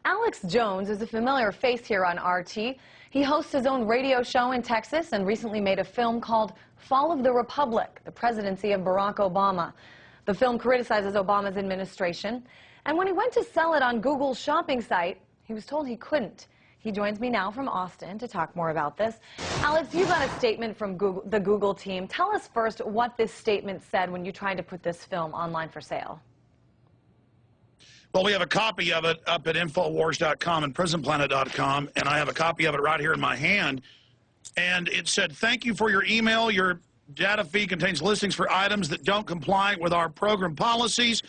Alex Jones is a familiar face here on RT. He hosts his own radio show in Texas and recently made a film called Fall of the Republic, the presidency of Barack Obama. The film criticizes Obama's administration, and when he went to sell it on Google's shopping site, he was told he couldn't. He joins me now from Austin to talk more about this. Alex, you got a statement from the Google team. Tell us first what this statement said when you tried to put this film online for sale. Well, we have a copy of it up at Infowars.com and PrisonPlanet.com, and I have a copy of it right here in my hand. And it said, "Thank you for your email. Your data feed contains listings for items that don't comply with our program policies.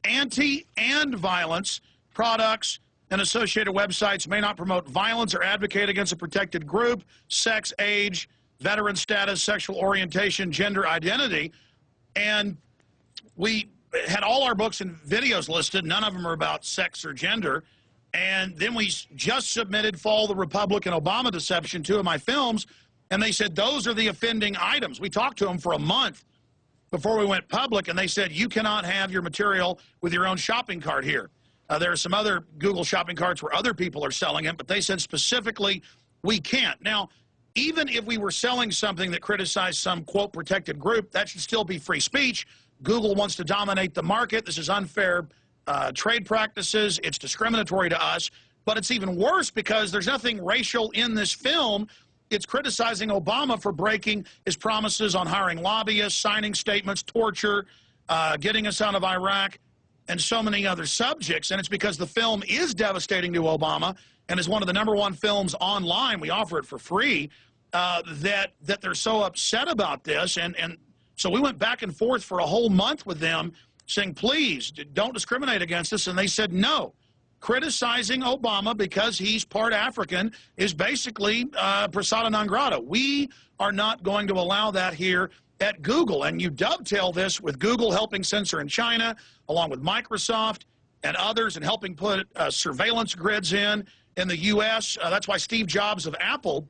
Anti and violence products and associated websites may not promote violence or advocate against a protected group, sex, age, veteran status, sexual orientation, gender identity." And we had all our books and videos listed. None of them are about sex or gender. And then we just submitted Fall of the Republic and Obama Deception, two of my films, and they said those are the offending items. We talked to them for a month before we went public, and they said you cannot have your material with your own shopping cart here. There are some other Google shopping carts where other people are selling it, but they said specifically we can't. Now, even if we were selling something that criticized some, quote, protected group, that should still be free speech. Google wants to dominate the market. This is unfair trade practices. It's discriminatory to us. But it's even worse because there's nothing racial in this film. It's criticizing Obama for breaking his promises on hiring lobbyists, signing statements, torture, getting us out of Iraq, and so many other subjects. And it's because the film is devastating to Obama and is one of the #1 films online. We offer it for free. That they're so upset about this. And so we went back and forth for a whole month with them saying, please, don't discriminate against us. And they said no. Criticizing Obama because he's part African is basically persona non grata. We are not going to allow that here at Google. And you dovetail this with Google helping censor in China, along with Microsoft and others, and helping put surveillance grids in the U.S. That's why Steve Jobs of Apple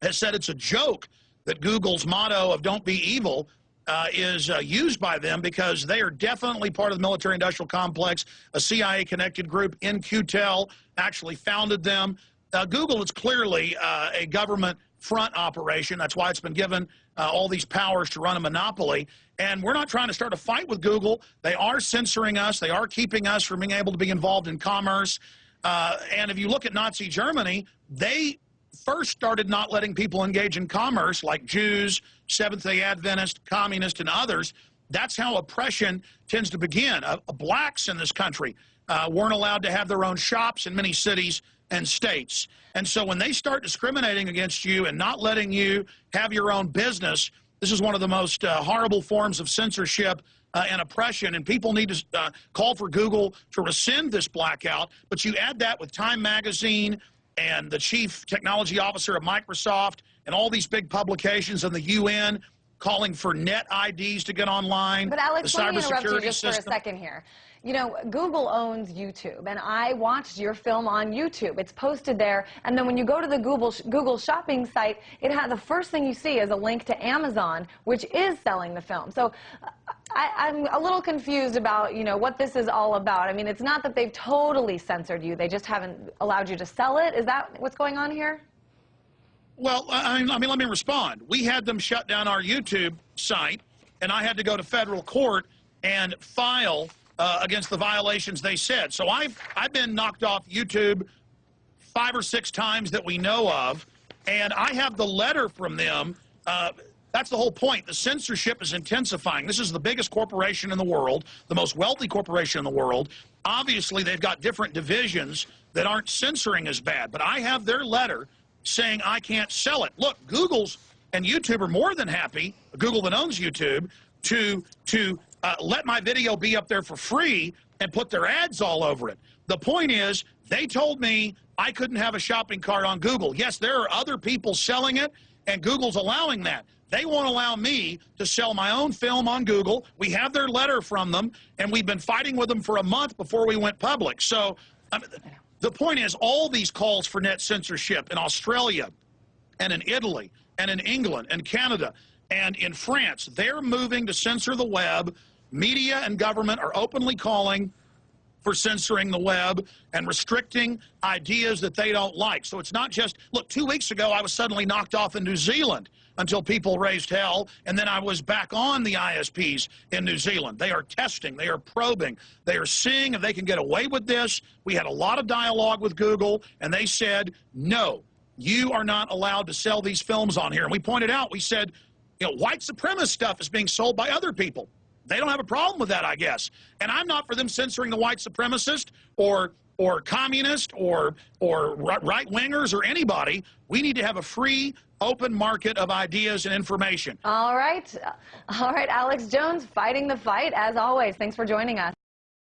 has said it's a joke that Google's motto of "don't be evil" is used by them, because they are definitely part of the military-industrial complex. A CIA-connected group, In-Q-Tel, actually founded them. Google is clearly a government front operation. That's why it's been given all these powers to run a monopoly. And we're not trying to start a fight with Google. They are censoring us. They are keeping us from being able to be involved in commerce. And if you look at Nazi Germany, they first started not letting people engage in commerce, like Jews, Seventh-day Adventists, communists, and others. That's how oppression tends to begin. Blacks in this country weren't allowed to have their own shops in many cities and states. And so when they start discriminating against you and not letting you have your own business, this is one of the most horrible forms of censorship and oppression, and people need to call for Google to rescind this blackout. But you add that with Time Magazine and the chief technology officer of Microsoft and all these big publications and the UN calling for net IDs to get online. But Alex, let me interrupt you just system. for a second here. You know, Google owns YouTube, and I watched your film on YouTube. It's posted there, and then when you go to the Google shopping site, the first thing you see is a link to Amazon, which is selling the film. So I'm a little confused about, you know, what this is all about. I mean, it's not that they've totally censored you. They just haven't allowed you to sell it. Is that what's going on here? Well, I mean, let me respond. We had them shut down our YouTube site, and I had to go to federal court and file against the violations they said. So I've been knocked off YouTube 5 or 6 times that we know of, and I have the letter from them. That's the whole point. The censorship is intensifying. This is the biggest corporation in the world, the most wealthy corporation in the world. Obviously, they've got different divisions that aren't censoring as bad, but I have their letter saying I can't sell it. Look, Google's and YouTube are more than happy, Google that owns YouTube, to let my video be up there for free and put their ads all over it. The point is, they told me I couldn't have a shopping cart on Google. Yes, there are other people selling it, and Google's allowing that. They won't allow me to sell my own film on Google. We have their letter from them, and we've been fighting with them for a month before we went public. So the point is, all these calls for net censorship in Australia and in Italy and in England and Canada and in France, they're moving to censor the web. Media and government are openly calling for censoring the web and restricting ideas that they don't like. So it's not just, look, 2 weeks ago I was suddenly knocked off in New Zealand until people raised hell, and then I was back on the ISPs in New Zealand. They are testing, they are probing, they are seeing if they can get away with this. We had a lot of dialogue with Google, and they said, no, you are not allowed to sell these films on here. And we pointed out, we said, you know, white supremacist stuff is being sold by other people. They don't have a problem with that, I guess. And I'm not for them censoring the white supremacist or communist or right-wingers or anybody. We need to have a free, open market of ideas and information. All right, Alex Jones, fighting the fight as always. Thanks for joining us.